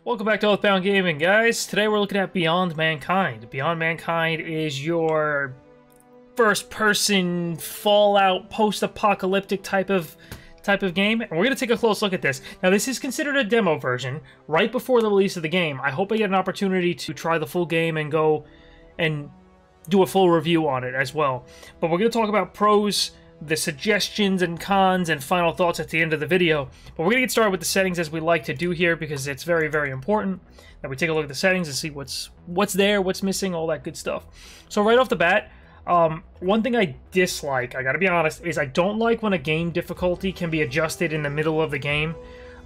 Welcome back to Oathbound Gaming, guys. Today we're looking at Beyond Mankind. Beyond Mankind is your first-person Fallout post-apocalyptic type of game, and we're going to take a close look at this. Now, this is considered a demo version right before the release of the game. I hope I get an opportunity to try the full game and go and do a full review on it as well. But we're going to talk about pros, the suggestions and cons, and final thoughts at the end of the video. But we're going to get started with the settings as we like to do here, because it's very, very important that we take a look at the settings and see what's there, what's missing, all that good stuff. So right off the bat, one thing I dislike, I gotta be honest, is I don't like when a game difficulty can be adjusted in the middle of the game.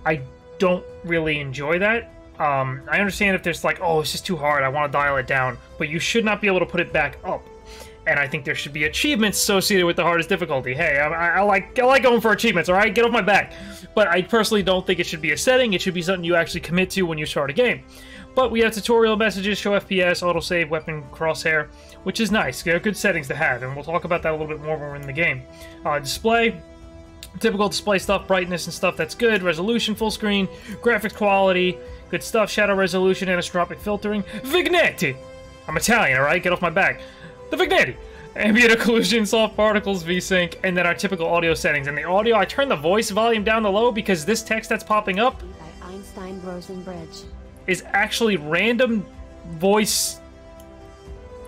I don't really enjoy that. I understand if there's like, oh, it's just too hard, I want to dial it down, but you should not be able to put it back up. And I think there should be achievements associated with the hardest difficulty. Hey, I like going for achievements, alright? Get off my back. But I personally don't think it should be a setting. It should be something you actually commit to when you start a game. But we have tutorial messages, show FPS, autosave, weapon crosshair, which is nice. They're good settings to have, and we'll talk about that a little bit more when we're in the game. Display, typical display stuff, brightness and stuff, that's good. Resolution, full screen, graphics quality, good stuff. Shadow resolution, anisotropic filtering. Vignette! I'm Italian, alright? Get off my back. The Vignette! Ambient occlusion, soft particles, VSync, and then our typical audio settings. And the audio, I turn the voice volume down to low because this text that's popping up is actually random voice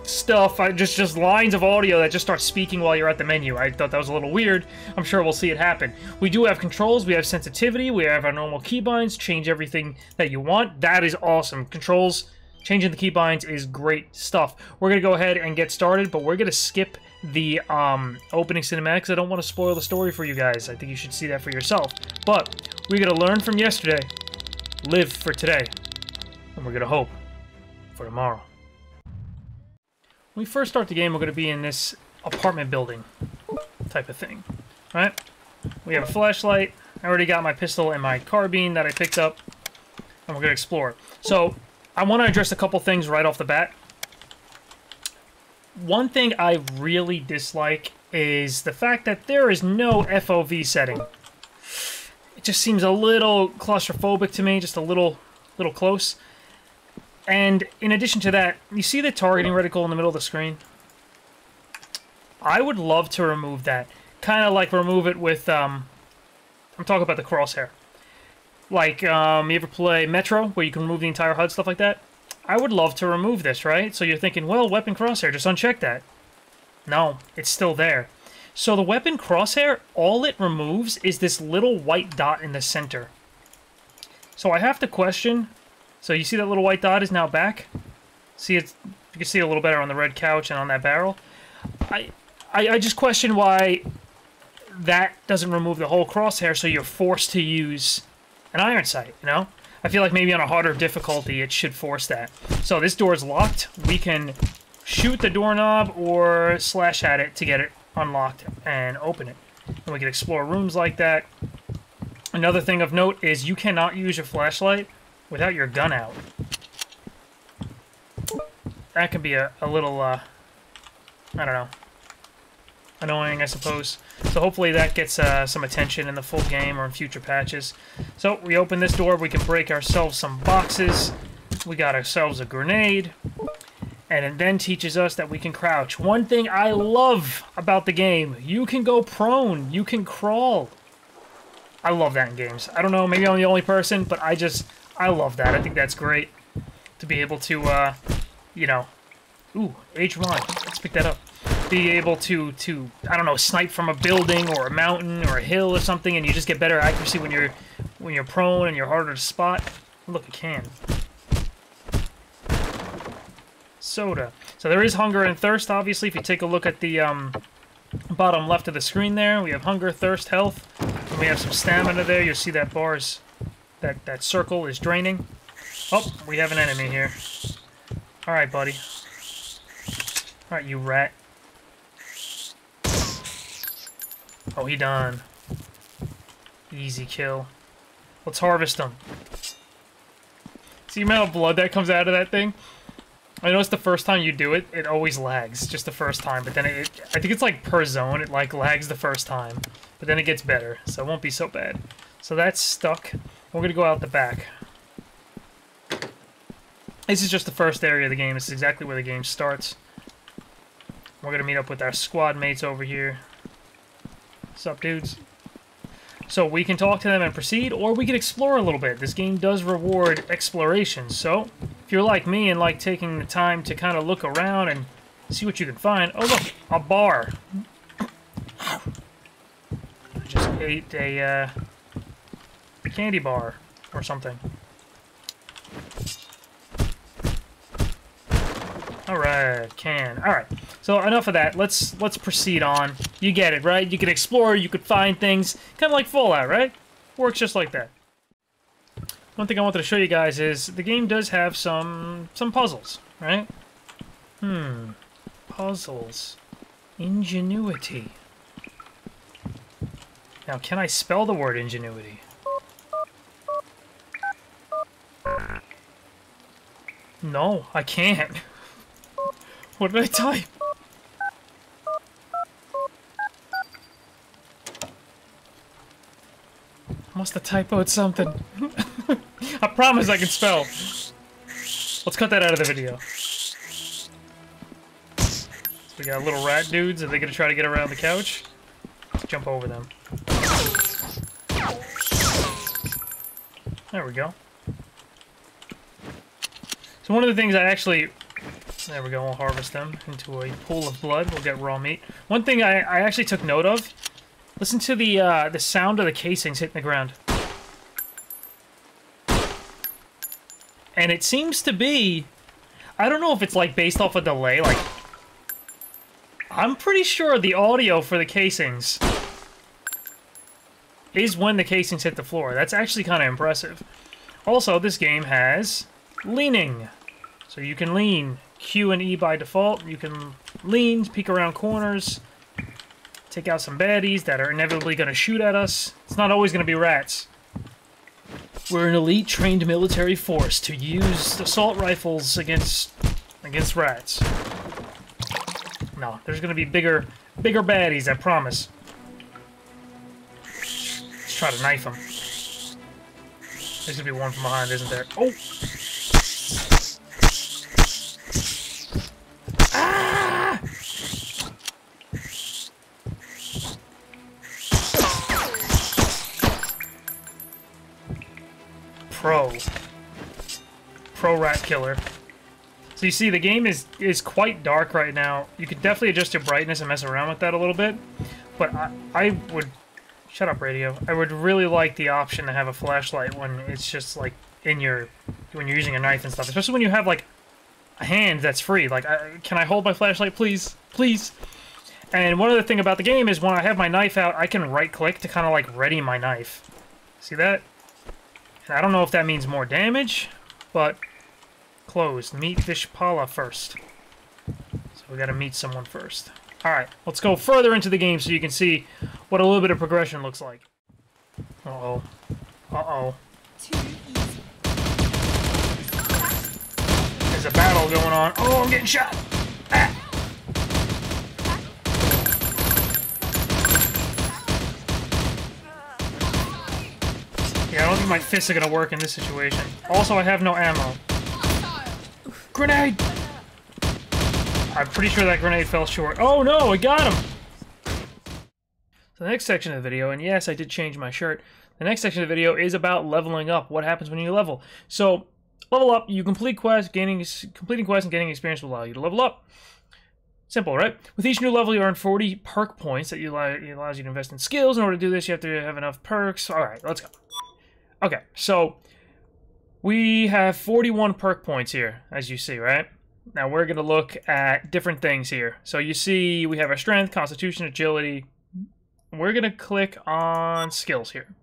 stuff, just lines of audio that just start speaking while you're at the menu. I thought that was a little weird. I'm sure we'll see it happen. We do have controls, we have sensitivity, we have our normal keybinds, change everything that you want. That is awesome. Controls, changing the keybinds is great stuff. We're going to go ahead and get started, but we're going to skip the opening cinematics. I don't want to spoil the story for you guys. I think you should see that for yourself. But we're going to learn from yesterday, live for today, and we're going to hope for tomorrow. When we first start the game, we're going to be in this apartment building type of thing, right? We have a flashlight. I already got my pistol and my carbine that I picked up, and we're going to explore. So I want to address a couple things right off the bat. One thing I really dislike is the fact that there is no FOV setting. It just seems a little claustrophobic to me, just a little close. And in addition to that, you see the targeting reticle in the middle of the screen? I would love to remove that. Kind of like remove it with, I'm talking about the crosshair. Like, you ever play Metro, where you can remove the entire HUD, stuff like that? I would love to remove this, right? So you're thinking, well, weapon crosshair, just uncheck that. No, it's still there. So the weapon crosshair, all it removes is this little white dot in the center. So I have to question. So you see that little white dot is now back? See, you can see it a little better on the red couch and on that barrel. I just question why that doesn't remove the whole crosshair, so you're forced to use an iron sight, you know? I feel like maybe on a harder difficulty it should force that. So this door is locked. We can shoot the doorknob or slash at it to get it unlocked and open it. And we can explore rooms like that. Another thing of note is you cannot use your flashlight without your gun out. That can be a little, I don't know, annoying, I suppose. So hopefully that gets some attention in the full game or in future patches. So we open this door, we can break ourselves some boxes. We got ourselves a grenade. And it then teaches us that we can crouch. One thing I love about the game, you can go prone, you can crawl. I love that in games. I don't know, maybe I'm the only person, but I love that. I think that's great to be able to, you know, ooh, H1, let's pick that up. Be able to, I don't know, snipe from a building or a mountain or a hill or something, and you just get better accuracy when you're prone and you're harder to spot. Look, a can. Soda. So there is hunger and thirst, obviously. If you take a look at the bottom left of the screen there, we have hunger, thirst, health. And we have some stamina there. You'll see that bars, that circle is draining. Oh, we have an enemy here. Alright, buddy. Alright, you rat. Oh, he done. Easy kill. Let's harvest him. See the amount of blood that comes out of that thing? I noticed the first time you do it, it always lags, just the first time. But then I think it's like per zone, it like lags the first time. But then it gets better, so it won't be so bad. So that's stuck. We're gonna go out the back. This is just the first area of the game. This is exactly where the game starts. We're gonna meet up with our squad mates over here. What's up, dudes? So we can talk to them and proceed, or we can explore a little bit. This game does reward exploration, so if you're like me and like taking the time to kind of look around and see what you can find. Oh look, a bar. I just ate a candy bar or something. Alright, can. Alright, so enough of that. Let's proceed on. You get it, right? You can explore, you could find things. Kind of like Fallout, right? Works just like that. One thing I wanted to show you guys is the game does have some puzzles, right? Puzzles. Ingenuity. Now, can I spell the word ingenuity? No, I can't. What did I type? Must have typoed something. I promise I can spell. Let's cut that out of the video. So we got little rat dudes. Are they gonna try to get around the couch? Let's jump over them. There we go. So one of the things I actually... There we go, we'll harvest them into a pool of blood. We'll get raw meat. One thing I actually took note of, listen to the sound of the casings hitting the ground. And it seems to be, I don't know if it's like based off a delay, like, I'm pretty sure the audio for the casings is when the casings hit the floor. That's actually kind of impressive. Also, this game has leaning. So you can lean. Q and E by default. You can lean, peek around corners, take out some baddies that are inevitably going to shoot at us. It's not always going to be rats. We're an elite trained military force to use assault rifles against rats. No, there's going to be bigger baddies, I promise. Let's try to knife them. There's going to be one from behind, isn't there? Oh! Pro rat killer. So you see, the game is quite dark right now. You could definitely adjust your brightness and mess around with that a little bit. But I would... Shut up, radio. I would really like the option to have a flashlight when it's just, like, when you're using a knife and stuff. Especially when you have, like, a hand that's free. Like, can I hold my flashlight, please? Please? And one other thing about the game is when I have my knife out, I can right-click to kind of, like, ready my knife. See that? And I don't know if that means more damage, but closed. Meet Vishpala first. So we gotta meet someone first. Alright, let's go further into the game so you can see what a little bit of progression looks like. Uh-oh. Uh-oh. There's a battle going on. Oh, I'm getting shot! Ah. Yeah, I don't think my fists are gonna work in this situation. Also, I have no ammo. Grenade! I'm pretty sure that grenade fell short. Oh no, I got him! So the next section of the video, and yes, I did change my shirt. The next section of the video is about leveling up. What happens when you level? So, level up, you complete quests, completing quests and gaining experience will allow you to level up. Simple, right? With each new level, you earn 40 perk points that allows you to invest in skills. In order to do this, you have to have enough perks. Alright, let's go. Okay, so we have 41 perk points here, as you see, right? Now we're going to look at different things here. So you see we have our strength, constitution, agility. We're going to click on skills here.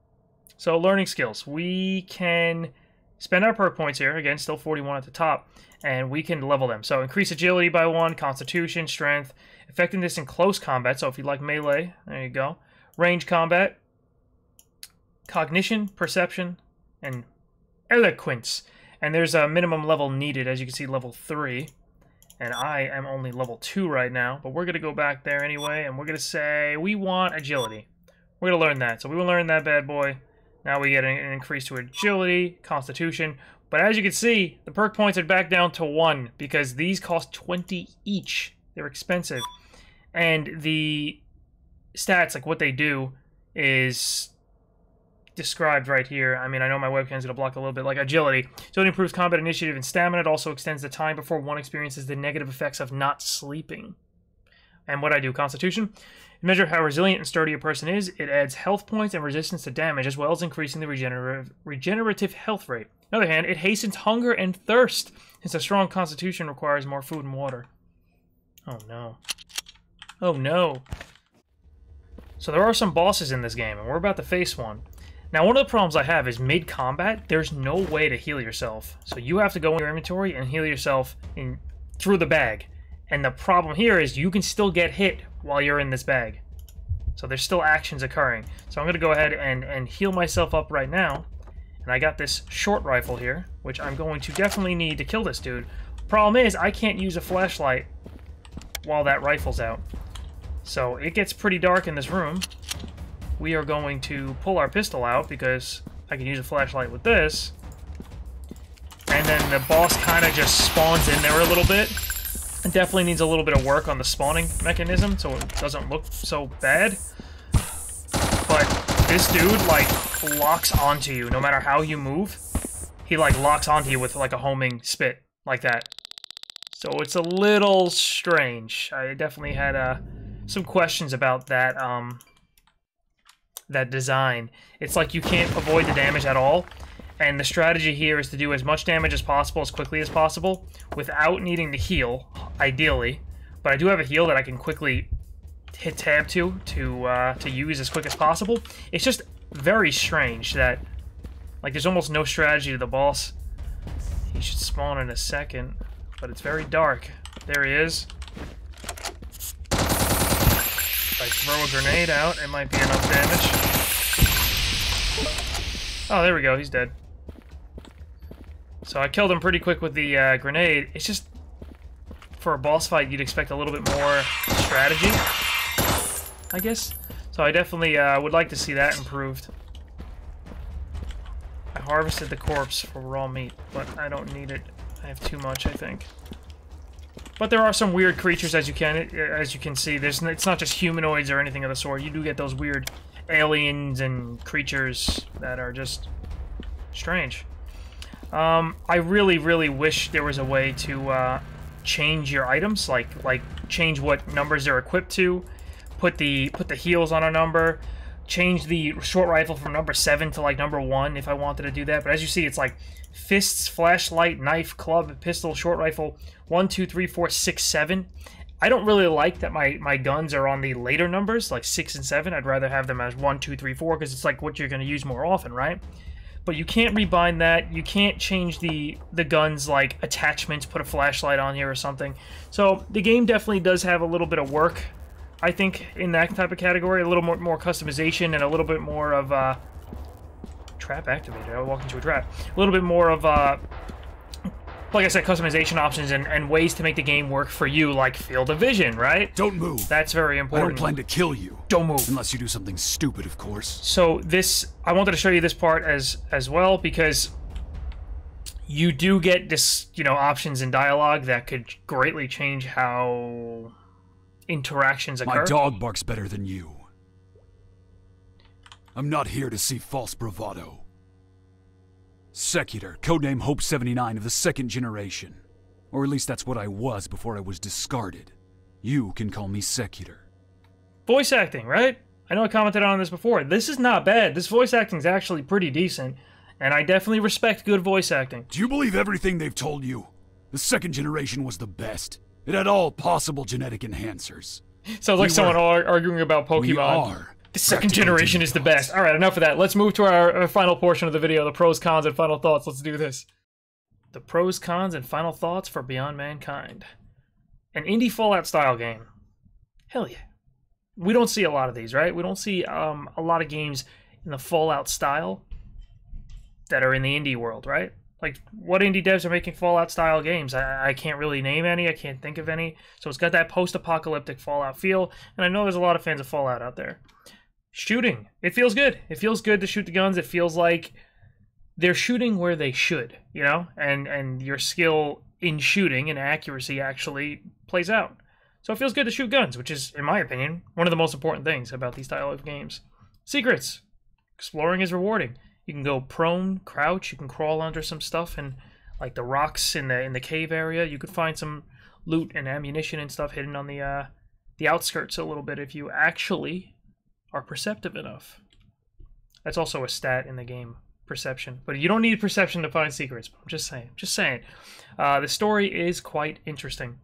So learning skills. We can spend our perk points here, again, still 41 at the top, and we can level them. So increase agility by 1, constitution, strength, effectiveness in close combat. So if you like melee, there you go. Range combat. Cognition, perception, and eloquence. And there's a minimum level needed, as you can see, level 3. And I am only level 2 right now, but we're going to go back there anyway, and we're going to say we want agility. We're going to learn that. So we will learn that bad boy. Now we get an increase to agility, constitution, But as you can see, the perk points are back down to 1 because these cost 20 each. They're expensive. And the stats, like what they do, is described right here. I mean, I know my webcam's gonna block a little bit. Like agility. So it improves combat initiative and stamina. It also extends the time before one experiences the negative effects of not sleeping. And what I do, Constitution. Measure how resilient and sturdy a person is. It adds health points and resistance to damage, as well as increasing the regenerative health rate. On the other hand, it hastens hunger and thirst, since a strong constitution requires more food and water. Oh no. Oh no. So there are some bosses in this game, and we're about to face one. Now, one of the problems I have is mid-combat, there's no way to heal yourself. So you have to go in your inventory and heal yourself through the bag. And the problem here is you can still get hit while you're in this bag. So there's still actions occurring. So I'm going to go ahead and heal myself up right now. And I got this short rifle here, which I'm going to definitely need to kill this dude. Problem is, I can't use a flashlight while that rifle's out. So it gets pretty dark in this room. We are going to pull our pistol out because I can use a flashlight with this. And then the boss kind of just spawns in there a little bit. It definitely needs a little bit of work on the spawning mechanism so it doesn't look so bad. But this dude, like, locks onto you no matter how you move. He, like, locks onto you with, like, a homing spit, like that. So it's a little strange. I definitely had some questions about that, that design. It's like you can't avoid the damage at all. And the strategy here is to do as much damage as possible, as quickly as possible, without needing to heal, ideally. But I do have a heal that I can quickly hit tab to use as quick as possible. It's just very strange that, like, there's almost no strategy to the boss. He should spawn in a second, but it's very dark. There he is. If I throw a grenade out, it might be enough damage. Oh, there we go. He's dead. So I killed him pretty quick with the grenade. It's just, for a boss fight, you'd expect a little bit more strategy, I guess. So I definitely would like to see that improved. I harvested the corpse for raw meat, but I don't need it. I have too much, I think. But there are some weird creatures, as you can see. It's not just humanoids or anything of the sort. You do get those weird aliens and creatures that are just strange. I really, really wish there was a way to change your items, like change what numbers they're equipped to, put the heals on a number, change the short rifle from number 7 to like number 1 if I wanted to do that. But as you see, it's like fists, flashlight, knife, club, pistol, short rifle, 1, 2, 3, 4, 6, 7. I don't really like that my guns are on the later numbers, like 6 and 7. I'd rather have them as 1, 2, 3, 4, because it's like what you're going to use more often, right? But you can't rebind that. You can't change the guns, like, attachments, put a flashlight on here or something. So the game definitely does have a little bit of work, I think, in that type of category. A little more customization and a little bit more of... trap activated. I walked into a trap. A little bit more of... like I said, customization options and ways to make the game work for you, like field of vision, right? Don't move. That's very important. I don't plan to kill you. Don't move. Unless you do something stupid, of course. So this, I wanted to show you this part as well, because you do get this, options in dialogue that could greatly change how interactions occur. My dog barks better than you. I'm not here to see false bravado. Secutor, codename Hope 79 of the 2nd generation. Or at least that's what I was before I was discarded. You can call me Secutor. Voice acting, right? I know I commented on this before. This is not bad. This voice acting is actually pretty decent. And I definitely respect good voice acting. Do you believe everything they've told you? The 2nd generation was the best. It had all possible genetic enhancers. Sounds like someone arguing about Pokemon. We are. The 2nd generation is the best. Alright, enough of that. Let's move to our final portion of the video, the pros, cons, and final thoughts. Let's do this. The pros, cons, and final thoughts for Beyond Mankind. An indie Fallout-style game. Hell yeah. We don't see a lot of these, right? We don't see a lot of games in the Fallout style that are in the indie world, right? Like, what indie devs are making Fallout-style games? I can't really name any. I can't think of any. So it's got that post-apocalyptic Fallout feel, and I know there's a lot of fans of Fallout out there. Shooting. It feels good. It feels good to shoot the guns. It feels like they're shooting where they should, you know, and your skill in shooting and accuracy actually plays out. So it feels good to shoot guns, which is, in my opinion, one of the most important things about these style of games. Secrets. Exploring is rewarding. You can go prone, crouch, you can crawl under some stuff, and like the rocks in the cave area, you could find some loot and ammunition and stuff hidden on the outskirts a little bit if you actually are perceptive enough. That's also a stat in the game, perception. But you don't need perception to find secrets. I'm just saying. The story is quite interesting.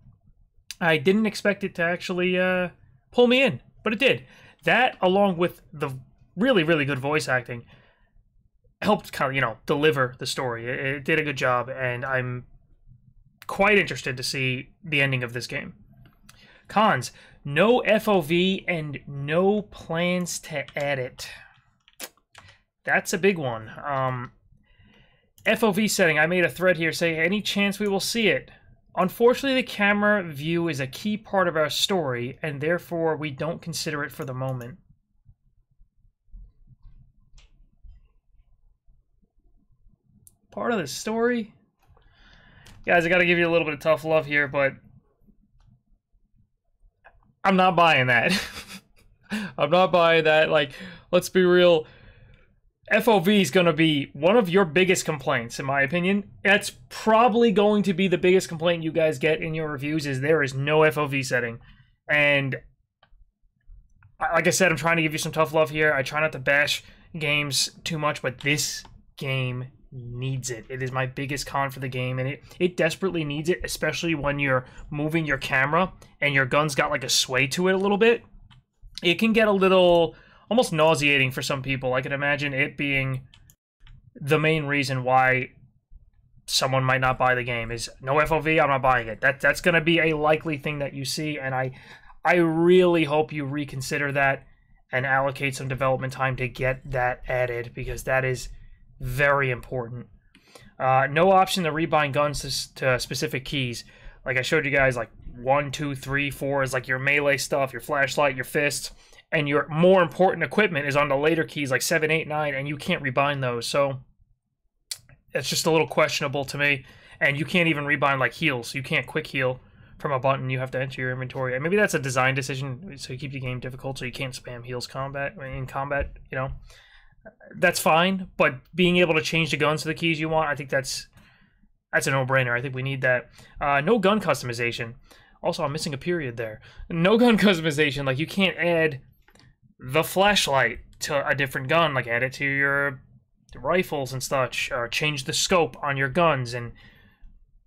I didn't expect it to actually pull me in, but it did. That, along with the really, really good voice acting, helped kind of, you know, deliver the story. It did a good job, and I'm quite interested to see the ending of this game. Cons: no FOV and no plans to add it. That's a big one. FOV setting, I made a thread here saying, any chance we will see it? Unfortunately, the camera view is a key part of our story, and therefore we don't consider it for the moment. Part of the story? Guys, I gotta give you a little bit of tough love here, but I'm not buying that. I'm not buying that. Like, let's be real. FOV is going to be one of your biggest complaints, in my opinion. That's probably going to be the biggest complaint you guys get in your reviews, is there is no FOV setting. And like I said, I'm trying to give you some tough love here. I try not to bash games too much, but this game needs it. It is my biggest con for the game, and it desperately needs it, especially when you're moving your camera and your gun's got like a sway to it a little bit. It can get a little almost nauseating for some people. I can imagine it being the main reason why someone might not buy the game is no FOV, I'm not buying it. That's going to be a likely thing that you see, and I really hope you reconsider that and allocate some development time to get that added, because that is very important. No option to rebind guns to specific keys. Like I showed you guys, like 1, 2, 3, 4 is like your melee stuff, your flashlight, your fist, and your more important equipment is on the later keys like 7, 8, 9, and you can't rebind those. So it's just a little questionable to me. And you can't even rebind like heals. You can't quick heal from a button. You have to enter your inventory. And maybe that's a design decision, so you keep the game difficult, so you can't spam heals in combat, you know. That's fine, but being able to change the guns to the keys you want, I think that's a no-brainer. I think we need that. No gun customization. Also, I'm missing a period there. No gun customization. Like, you can't add the flashlight to a different gun, like add it to your rifles and such, or change the scope on your guns and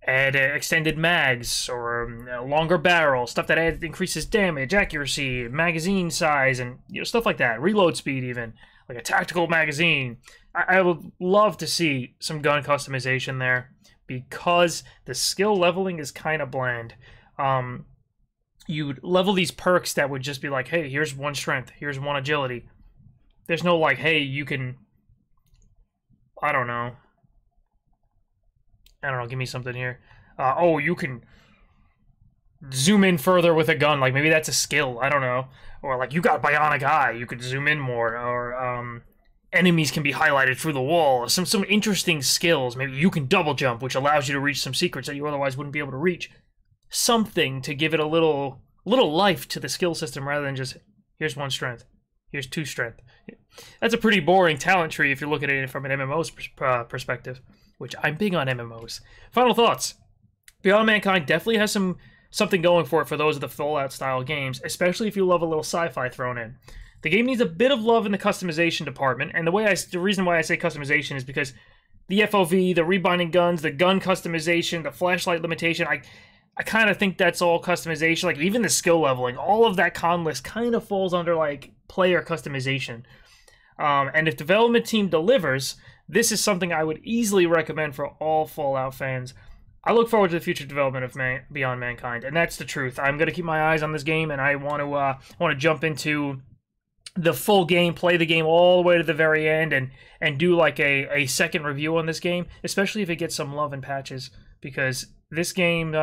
add extended mags or a longer barrel, stuff that increases damage, accuracy, magazine size, and stuff like that. Reload speed, even like a tactical magazine. I would love to see some gun customization there, because the skill leveling is kind of bland. You'd level these perks that would just be like, hey, here's 1 strength, here's 1 agility. There's no like, hey, you can, I don't know, give me something here. Oh, you can zoom in further with a gun. Like, maybe that's a skill, I don't know. Or like, you got bionic eye, you could zoom in more. Or enemies can be highlighted through the wall. Some interesting skills. Maybe you can double jump, which allows you to reach some secrets that you otherwise wouldn't be able to reach. Something to give it a little life to the skill system, rather than just, here's 1 strength, here's 2 strength. That's a pretty boring talent tree if you're looking at it from an MMO's perspective, which I'm big on MMOs. Final thoughts. Beyond Mankind definitely has something going for it for those of the Fallout-style games, especially if you love a little sci-fi thrown in. The game needs a bit of love in the customization department, and the reason why I say customization is because the FOV, the rebinding guns, the gun customization, the flashlight limitation, I kind of think that's all customization. Like, even the skill leveling, all of that con list kind of falls under, like, player customization. And if development team delivers, this is something I would easily recommend for all Fallout fans. I look forward to the future development of Beyond Mankind, and that's the truth. I'm going to keep my eyes on this game, and I want to jump into the full game, play the game all the way to the very end, and do like a second review on this game, especially if it gets some love and patches, because this game,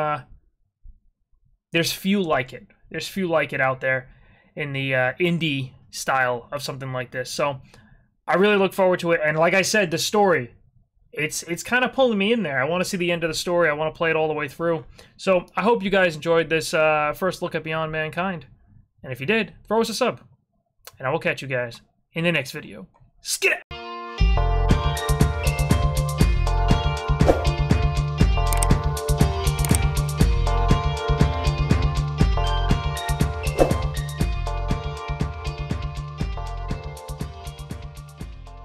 there's few like it. There's few like it out there in the indie style of something like this. So I really look forward to it. And like I said, the story it's kind of pulling me in there. I want to see the end of the story. I want to play it all the way through. So I hope you guys enjoyed this first look at Beyond Mankind. And if you did, throw us a sub. And I will catch you guys in the next video. Skit!